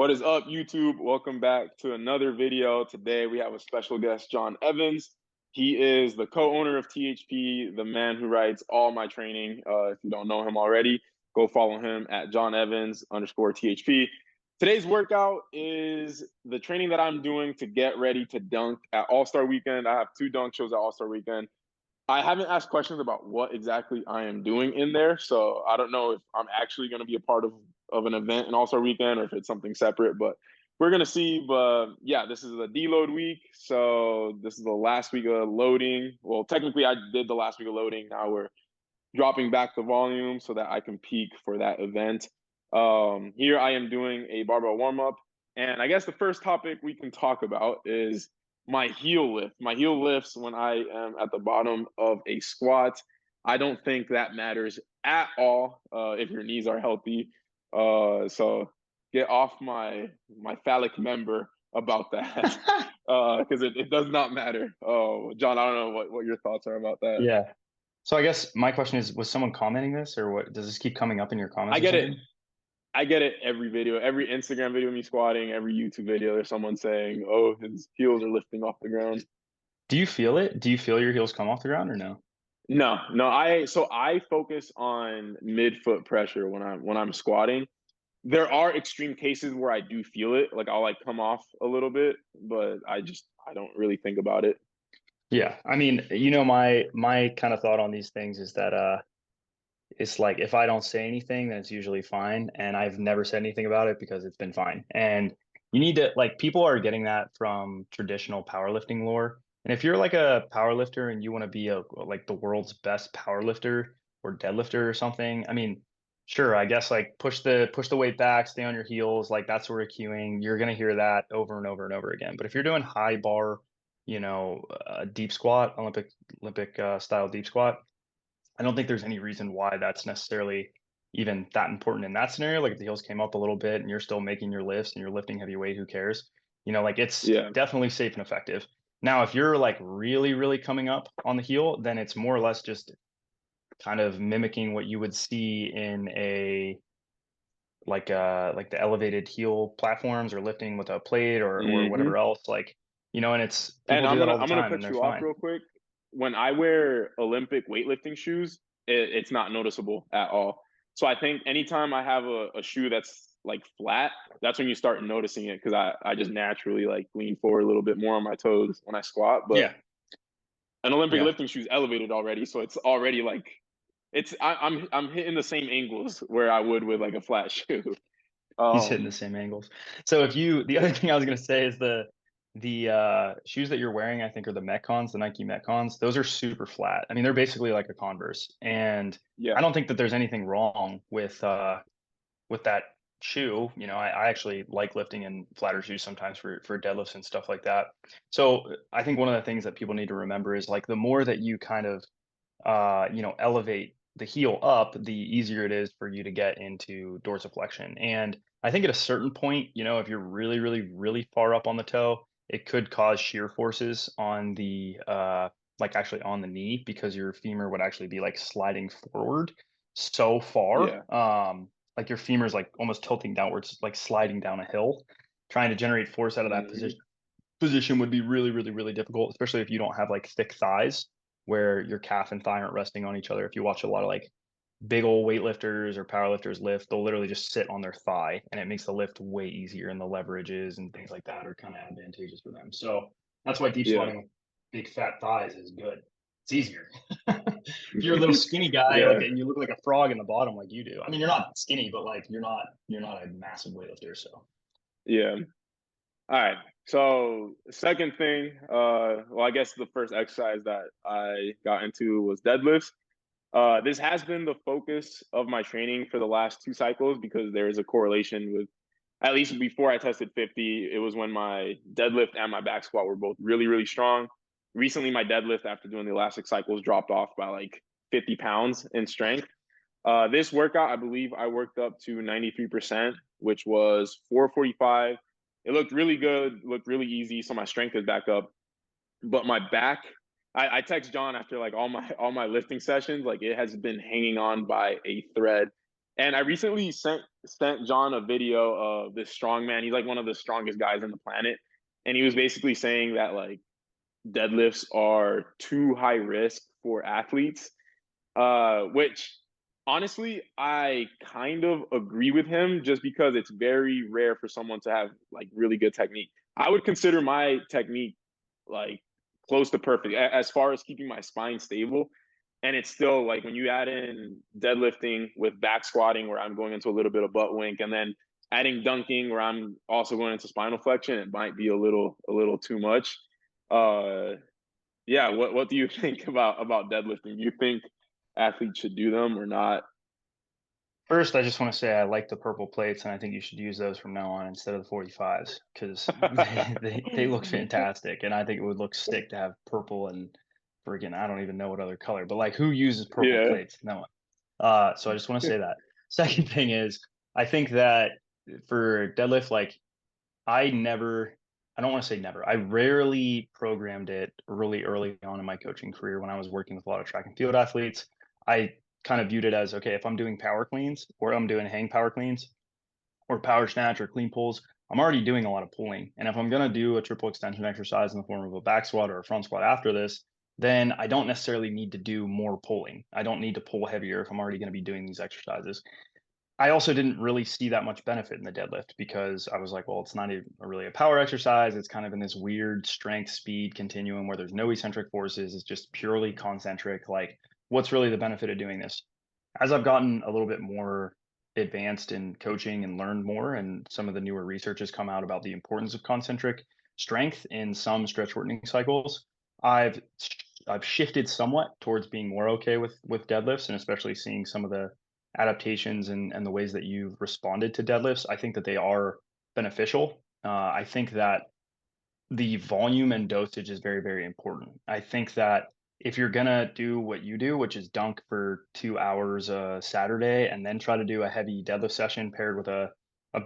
What is up, YouTube? Welcome back to another video. Today we have a special guest, John Evans. He is the co-owner of THP, the man who writes all my training. If you don't know him already, go follow him at John Evans _ THP. Today's workout is the training that I'm doing to get ready to dunk at All-Star Weekend. I have 2 dunk shows at All-Star Weekend. I haven't asked questions about what exactly I am doing in there, so I don't know if I'm actually going to be a part of an event in All-Star Weekend or if it's something separate, but we're going to see. But yeah, this is a deload week, so this is the last week of loading. Well, technically I did the last week of loading. Now we're dropping back the volume so that I can peak for that event. Here I am doing a barbell warm-up, and I guess the first topic we can talk about is my heel lift. My heel lifts when I am at the bottom of a squat. I don't think that matters at all if your knees are healthy. So get off my phallic member about that because it does not matter. Oh, John, I don't know what your thoughts are about that. Yeah. So I guess my question is, was someone commenting this or what? Does this keep coming up in your I comments or get it. something? I get it every video, every Instagram video of me squatting, every YouTube video, there's someone saying, oh, his heels are lifting off the ground. Do you feel it? Do you feel your heels come off the ground or no? No, I focus on mid-foot pressure when I'm squatting. There are extreme cases where I do feel it, like I'll like come off a little bit, but I don't really think about it. Yeah. I mean, my kind of thought on these things is that it's like if I don't say anything, then it's usually fine. And I've never said anything about it because it's been fine. And you need to like people are getting that from traditional powerlifting lore. And if you're like a powerlifter and you want to be like the world's best powerlifter or deadlifter or something, I mean, sure, I guess like push the weight back, stay on your heels, like that's where cueing. You're gonna hear that over and over and over again. But if you're doing high bar, deep squat, Olympic style deep squat, I don't think there's any reason why that's necessarily even that important in that scenario. Like if the heels came up a little bit and you're still making your lifts and you're lifting heavy weight, who cares? Like it's Yeah. definitely safe and effective. Now, if you're like really, really coming up on the heel, then it's more or less just kind of mimicking what you would see in a like the elevated heel platforms or lifting with a plate or hmm whatever else. And it's And people do that all the I'm gonna time and cut they're you off fine. real quick. When I wear Olympic weightlifting shoes, it's not noticeable at all. So I think anytime I have a shoe that's like flat, that's when you start noticing it because I just naturally like lean forward a little bit more on my toes when I squat. But Yeah. an Olympic Yeah. lifting shoe is elevated already, so it's already like I'm hitting the same angles where I would with like a flat shoe. He's hitting the Um, same angles. So the other thing I was gonna say is the shoes that you're wearing, I think are the Metcons, the Nike Metcons. Those are super flat. I mean, they're basically like a Converse. And I yeah, don't think that there's anything wrong with that shoe. I actually like lifting in flatter shoes sometimes for deadlifts and stuff like that. So I think one of the things that people need to remember is like the more that you kind of elevate the heel up, the easier it is for you to get into dorsiflexion. And I think at a certain point, if you're really, really, really far up on the toe, it could cause shear forces on the like actually on the knee because your femur would actually be like sliding forward so far. yeah, Like your femur is like almost tilting downwards, like sliding down a hill. Trying to generate force out of that hmm position would be really, really, really difficult, especially if you don't have like thick thighs where your calf and thigh aren't resting on each other. If you watch a lot of like big old weightlifters or powerlifters lift, they'll literally just sit on their thigh and it makes the lift way easier and the leverages and things like that are kind of advantageous for them. So that's why deep yeah, squatting with big fat thighs is good. It's easier. If you're a little skinny guy, like yeah, and you look like a frog in the bottom like you do. I mean, you're not skinny, but like you're not a massive weightlifter. So yeah. All right. So second thing, well, I guess the first exercise that I got into was deadlifts. This has been the focus of my training for the last 2 cycles because there is a correlation with, at least before I tested 50, it was when my deadlift and my back squat were both really, really strong. Recently, my deadlift after doing the elastic cycles dropped off by like 50 pounds in strength. This workout, I believe I worked up to 93%, which was 445. It looked really good, looked really easy. So my strength is back up. But my back, I text John after like all my lifting sessions, like it has been hanging on by a thread. And I recently sent John a video of this strong man. He's like one of the strongest guys on the planet, and he was basically saying that like deadlifts are too high risk for athletes, which honestly I kind of agree with him, just because it's very rare for someone to have like really good technique. I would consider my technique like close to perfect as far as keeping my spine stable. And it's still like when you add in deadlifting with back squatting, where I'm going into a little bit of butt wink, and then adding dunking, where I'm also going into spinal flexion, it might be a little too much. Uh, yeah, what do you think about deadlifting? Do you think athletes should do them or not? First, I just want to say I like the purple plates, and I think you should use those from now on instead of the 45s because they look fantastic, and I think it would look sick to have purple and freaking I don't even know what other color, but like who uses purple Yeah, plates? No one. So I just want to say that. Second thing is, I think that for deadlift, like I never, I don't want to say never. I rarely programmed it really early on in my coaching career when I was working with a lot of track and field athletes. I kind of viewed it as okay, if I'm doing power cleans or I'm doing hang power cleans or power snatch or clean pulls, I'm already doing a lot of pulling. And if I'm going to do a triple extension exercise in the form of a back squat or a front squat after this, then I don't necessarily need to do more pulling. I don't need to pull heavier if I'm already going to be doing these exercises. I also didn't really see that much benefit in the deadlift because I was like, well, it's not even really a power exercise. It's kind of in this weird strength speed continuum where there's no eccentric forces. It's just purely concentric. Like, what's really the benefit of doing this? As I've gotten a little bit more advanced in coaching and learned more, and some of the newer research has come out about the importance of concentric strength in some stretch shortening cycles, I've I've shifted somewhat towards being more okay with deadlifts, and especially seeing some of the adaptations and the ways that you've responded to deadlifts. I think that they are beneficial. I think that the volume and dosage is very, very important. I think that if you're gonna do what you do, which is dunk for 2 hours Saturday and then try to do a heavy deadlift session paired with a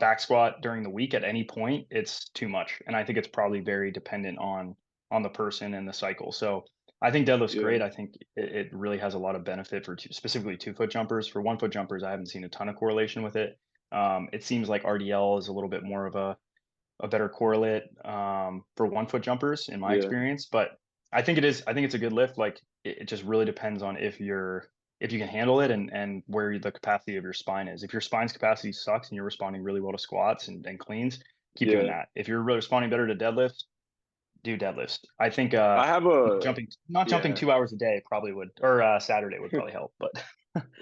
back squat during the week at any point, it's too much. And I think it's probably very dependent on the person and the cycle. So I think deadlift's yeah, great. I think it really has a lot of benefit for specifically 2 foot jumpers. For 1 foot jumpers, I haven't seen a ton of correlation with it. It seems like RDL is a little bit more of a better correlate for 1 foot jumpers in my yeah, experience. But I think it is. I think it's a good lift. Like it just really depends on if you can handle it and where the capacity of your spine is. If your spine's capacity sucks and you're responding really well to squats and cleans, keep doing yeah. that. If you're really responding better to deadlifts, do deadlifts. I think I have a not jumping yeah, 2 hours a day probably would, or Saturday would probably help. But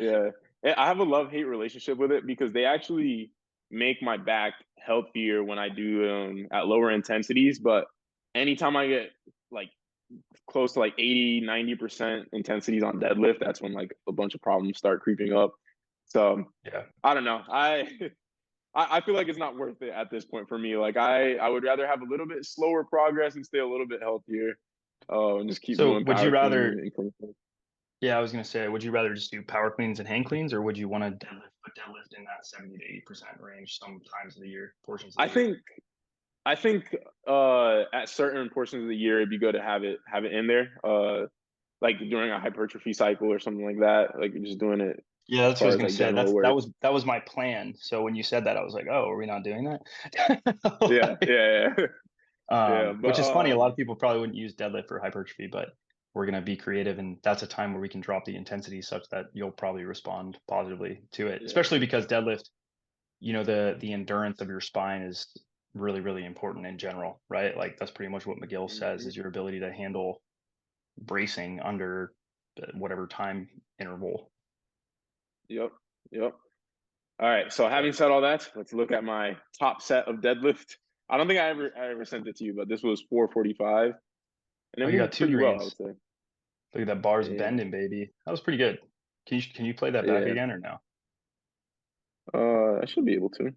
yeah. I have a love-hate relationship with it because they actually make my back healthier when I do at lower intensities. But anytime I get like close to like 80, 90% intensities on deadlift, that's when like a bunch of problems start creeping up. So yeah. I don't know. I feel like it's not worth it at this point for me. Like I would rather have a little bit slower progress and stay a little bit healthier, and just keep So doing would you power clean rather and clean. Yeah, I was gonna say, would you rather just do power cleans and hang cleans, or would you want to put deadlift in that 70 to 80% range sometimes of the year, portions of I the year? think I think at certain portions of the year it'd be good to have it in there. Like during a hypertrophy cycle or something like that. Like just doing it Yeah, as that's what I far was as gonna like say. general work. That was my plan. So when you said that, I was like, oh, are we not doing Yeah, that? yeah, yeah. Yeah. But Which is funny. A lot of people probably wouldn't use deadlift for hypertrophy, but we're gonna be creative, and that's a time where we can drop the intensity such that you'll probably respond positively to it. yeah. Especially because deadlift, the endurance of your spine is really, really important in general, right? Like that's pretty much what McGill says Mhm. is your ability to handle bracing under whatever time interval. Yep. Yep. All right. So But having said all that, let's look at my top set of deadlift. I don't think I ever sent it to you, but this was 445, and it oh, you got moved two pretty well, I would greens. say. Look at that bars Yeah. bending, baby. That was pretty good. Can you play that back Yeah. again or no? I should be able to.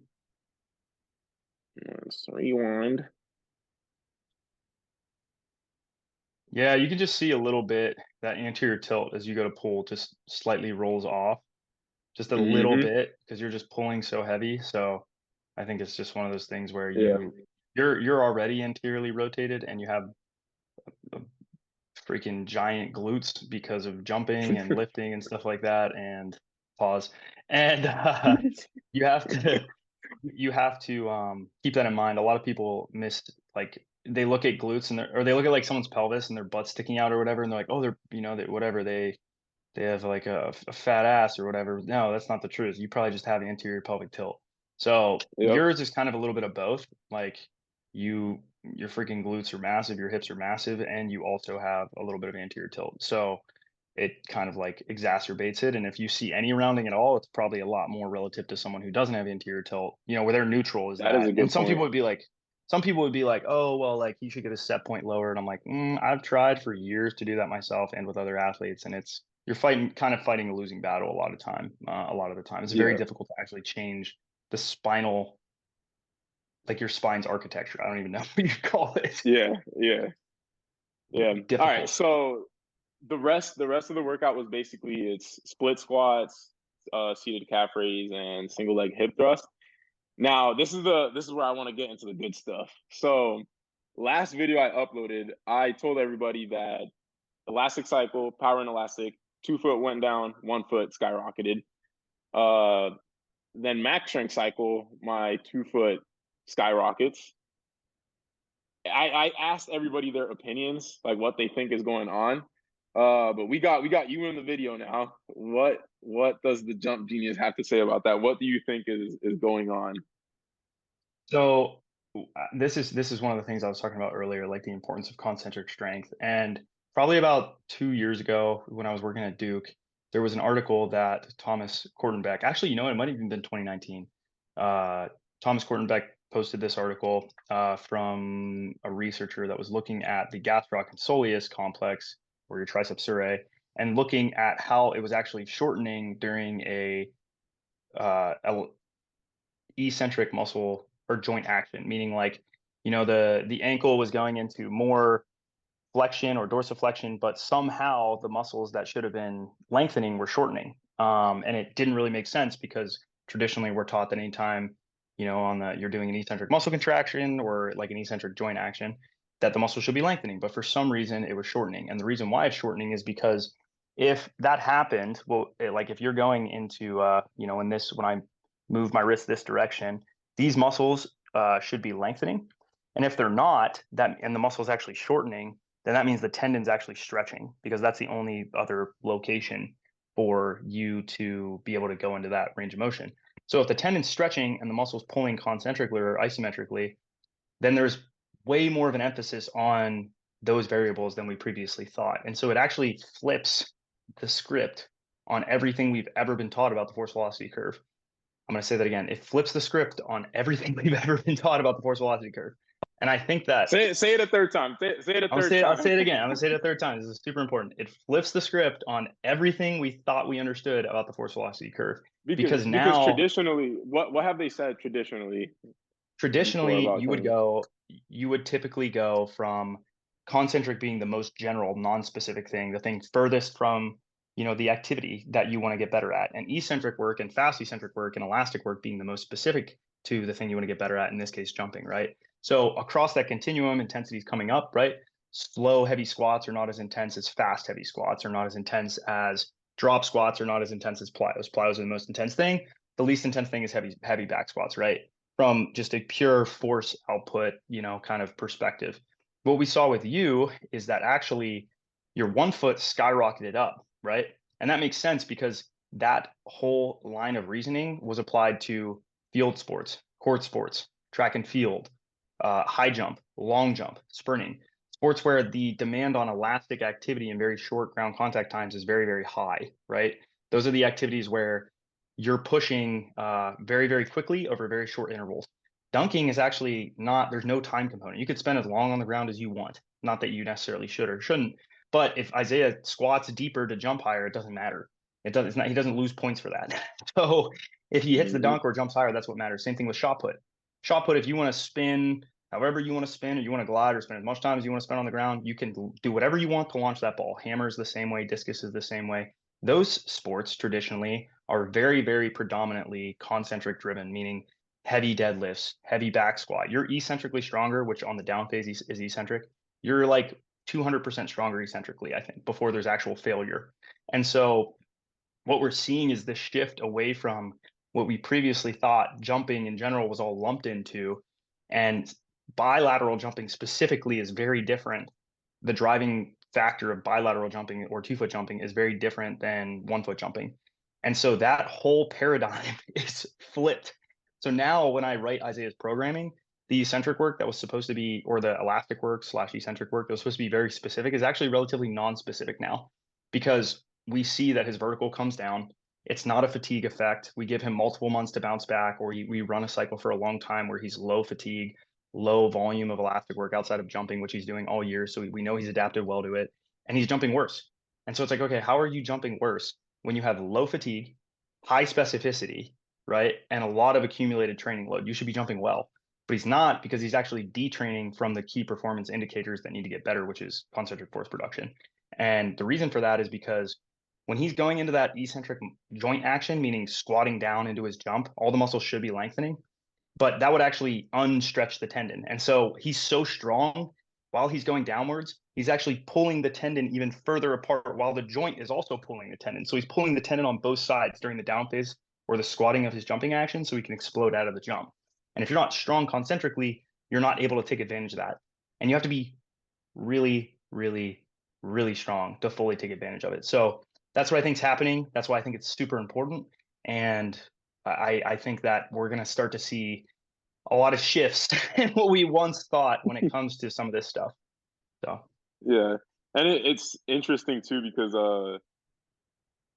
Let's rewind. Yeah, you can just see a little bit that anterior tilt as you go to pull just slightly rolls off just a little Hmm. bit because you're just pulling so heavy. So I think it's just one of those things where Yeah. you're already anteriorly rotated and you have a freaking giant glutes because of jumping and lifting and stuff like that. And pause. And you have to you have to keep that in mind. A lot of people miss, like, they look at glutes and or they look at like someone's pelvis and their butt sticking out or whatever, and they're like, oh, they're, they, whatever, they have like a fat ass or whatever. No, that's not the truth. You probably just have the anterior pelvic tilt. So Yep, yours is kind of a little bit of both. Like, your freaking glutes are massive, your hips are massive, and you also have a little bit of anterior tilt. So it kind of like exacerbates it. And if you see any rounding at all, it's probably a lot more relative to someone who doesn't have anterior tilt, where their neutral is that is that. a And good point. some people would be like, oh, well, like you should get a set point lower. And I'm like, I've tried for years to do that myself and with other athletes. And you're kind of fighting a losing battle a lot of time. A lot of the time, it's very Yeah, difficult to actually change the spinal, like your spine's architecture. I don't even know what you call it. yeah, yeah, yeah. All right, Difficult. so the rest of the workout was basically it's split squats, seated calf raise, and single leg hip thrust. Now, this is where I want to get into the good stuff. So, last video I uploaded, I told everybody that elastic cycle, power and elastic, 2 foot went down, 1 foot skyrocketed. Uh, then max strength cycle, my 2 foot skyrockets. I asked everybody their opinions, like what they think is going on. But we got you in the video now. What does the jump genius have to say about that? What do you think is going on? So this is one of the things I was talking about earlier, like the importance of concentric strength. And probably about 2 years ago, when I was working at Duke, there was an article that Thomas Kortenbeck, actually, it might have even been 2019. Uh, Thomas Kortenbeck posted this article from a researcher that was looking at the gastroc and soleus complex, or your triceps surae, and looking at how it was actually shortening during a uh, eccentric muscle or joint action, meaning like, the ankle was going into more flexion or dorsiflexion, but somehow the muscles that should have been lengthening were shortening. And it didn't really make sense because traditionally we're taught that anytime, you're doing an eccentric muscle contraction or like an eccentric joint action, that the muscle should be lengthening. But for some reason it was shortening. And the reason why it's shortening is because if that happened, well, like if you're going into, when I move my wrist this direction, these muscles should be lengthening. And if they're not, and the muscle is actually shortening, then that means the tendon's actually stretching, because that's the only other location for you to be able to go into that range of motion. So if the tendon's stretching and the muscle's pulling concentrically or isometrically, then there's way more of an emphasis on those variables than we previously thought. And so it actually flips the script on everything we've ever been taught about the force velocity curve. I'm going to say that again. It flips the script on everything we've ever been taught about the force velocity curve. And I think that Say it a third time. Say it a third I'll time. say it again. I'm gonna say it a third time. This is super important. It flips the script on everything we thought we understood about the force velocity curve. Because Because now, traditionally, what have they said traditionally before traditionally, about training? you would typically go from concentric being the most general, non-specific thing, the thing furthest from, the activity that you want to get better at, and eccentric work and fast eccentric work and elastic work being the most specific to the thing you want to get better at, in this case, jumping, right? So across that continuum, intensity is coming up, right? Slow, heavy squats are not as intense as fast, heavy squats are not as intense as drop squats are not as intense as plyos. Plyos are the most intense thing. The least intense thing is heavy back squats, right? From just a pure force output, kind of perspective. What we saw with you is that actually your 1 foot skyrocketed up, right? And that makes sense because that whole line of reasoning was applied to field sports, court sports, track and field, high jump, long jump, sprinting, sports where the demand on elastic activity and very short ground contact times is very, very high, right? Those are the activities where you're pushing very, very quickly over very short intervals. Dunking is actually not, there's no time component. You could spend as long on the ground as you want. Not that you necessarily should or shouldn't, but if Isaiah squats deeper to jump higher, it doesn't matter. It's not, he doesn't lose points for that. So if he hits the Mm-hmm. dunk or jumps higher, that's what matters. Same thing with shot put. Shot put, if you want to spin however you want to spin, or you want to glide or spend as much time as you want to spend on the ground, you can do whatever you want to launch that ball. Hammer is the same way, discus is the same way. Those sports traditionally are very, very predominantly concentric driven, meaning heavy deadlifts, heavy back squat. You're eccentrically stronger, which on the down phase is eccentric. You're like 200% stronger eccentrically, I think, before there's actual failure. And so what we're seeing is this shift away from what we previously thought jumping in general was all lumped into, and bilateral jumping specifically is very different. The driving factor of bilateral jumping or 2 foot jumping is very different than 1 foot jumping. And so that whole paradigm is flipped. So now when I write Isaiah's programming, the eccentric work that was supposed to be, or the elastic work slash eccentric work that was supposed to be very specific, is actually relatively non-specific now, because we see that his vertical comes down. It's not a fatigue effect. We give him multiple months to bounce back, or we run a cycle for a long time where he's low fatigue, low volume of elastic work outside of jumping, which he's doing all year. So we know he's adapted well to it, and he's jumping worse. And so it's like, okay, how are you jumping worse when you have low fatigue, high specificity, right? And a lot of accumulated training load? You should be jumping well, but he's not, because he's actually detraining from the key performance indicators that need to get better, which is concentric force production. And the reason for that is because when he's going into that eccentric joint action, meaning squatting down into his jump, all the muscles should be lengthening, but that would actually unstretch the tendon. And so he's so strong while he's going downwards, he's actually pulling the tendon even further apart while the joint is also pulling the tendon. So he's pulling the tendon on both sides during the down phase or the squatting of his jumping action so he can explode out of the jump. And if you're not strong concentrically, you're not able to take advantage of that. And you have to be really, really, really strong to fully take advantage of it. So that's what I think is happening. That's why I think it's super important. And I think that we're going to start to see a lot of shifts in what we once thought when it comes to some of this stuff. So Yeah, and it's interesting too because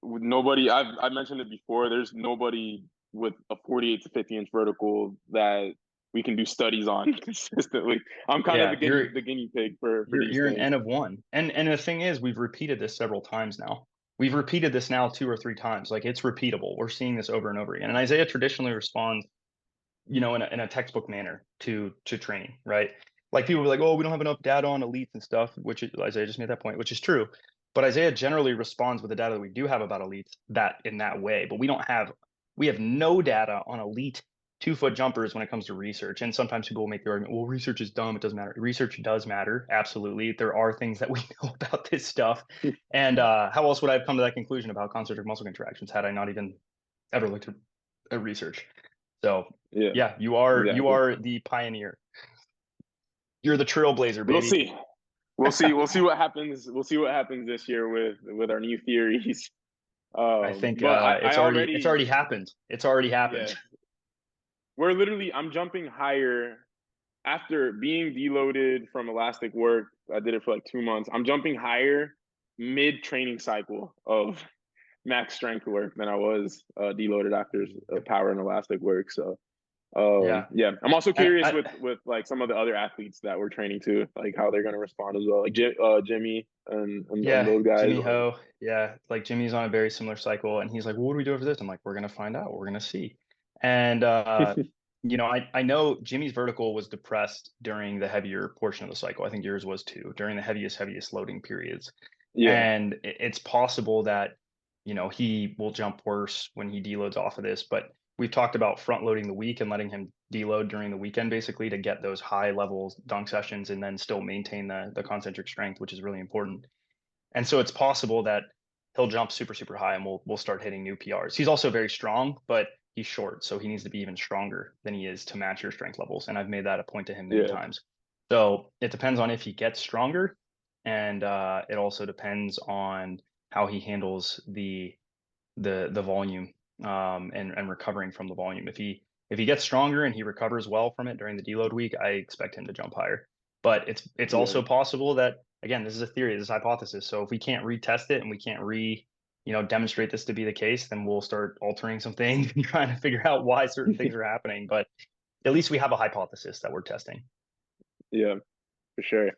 nobody I mentioned it before. There's nobody with a 48 to 50 inch vertical that we can do studies on consistently. I'm kind of yeah, the guinea pig for these you're an things. N of one. And the thing is, we've repeated this several times now. We've repeated this now 2 or 3 times. Like, it's repeatable. We're seeing this over and over again. And Isaiah traditionally responds, in a textbook manner to training, right? Like, people were like, oh, we don't have enough data on elites and stuff, which Isaiah just made that point, which is true. But Isaiah generally responds with the data that we do have about elites that in that way. But we have no data on elite 2 foot jumpers when it comes to research. And sometimes people will make the argument, well, research is dumb, it doesn't matter. Research does matter, absolutely. There are things that we know about this stuff. And how else would I have come to that conclusion about concentric muscle contractions had I not even ever looked at research? So Yeah, yeah, you exactly. are the pioneer. You're the trailblazer, We'll baby. see. We'll see what happens. We'll see what happens this year with our new theories. I think But I it's already, already happened. It's already happened. yeah, we're literally, I'm jumping higher after being deloaded from elastic work. I did it for like 2 months. I'm jumping higher mid training cycle of max strength work than I was deloaded after power and elastic work. So Yeah. yeah, I'm also And curious with like some of the other athletes that we're training to, like how they're going to respond as well, like Jimmy and yeah, those guys. Jimmy Ho. Yeah, like Jimmy's on a very similar cycle, and he's like, well, "What do we do for this?" I'm like, "We're gonna find out. We're gonna see." And I know Jimmy's vertical was depressed during the heavier portion of the cycle. I think yours was too, during the heaviest loading periods. Yeah, And it's possible that, he will jump worse when he deloads off of this. But we've talked about front loading the week and letting him deload during the weekend, basically, to get those high level dunk sessions and then still maintain the concentric strength, which is really important. And so it's possible that he'll jump super, super high and we'll start hitting new PRs. He's also very strong, but he's short, so he needs to be even stronger than he is to match your strength levels. And I've made that a point to him many yeah, times. So it depends on if he gets stronger, and it also depends on how he handles the volume, and recovering from the volume. If he gets stronger and he recovers well from it during the deload week, I expect him to jump higher. But it's yeah, also possible that, again, this is a theory, this is a hypothesis. So if we can't retest it and we can't demonstrate this to be the case, then we'll start altering some things and trying to figure out why certain things are happening. But at least we have a hypothesis that we're testing. yeah, for sure.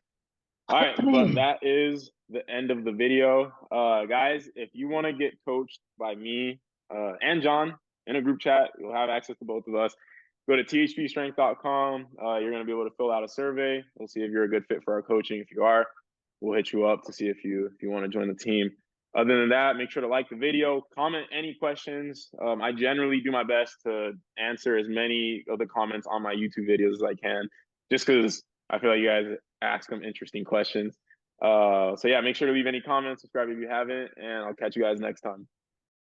All right, but that is the end of the video. Guys, if you want to get coached by me and John in a group chat, you'll have access to both of us. Go to THPStrength.com. You're going to be able to fill out a survey. We'll see if you're a good fit for our coaching. If you are, we'll hit you up to see if you want to join the team. Other than that, make sure to like the video, comment any questions. I generally do my best to answer as many of the comments on my YouTube videos as I can, just because I feel like you guys ask them interesting questions. So yeah, make sure to leave any comments, subscribe if you haven't, and I'll catch you guys next time.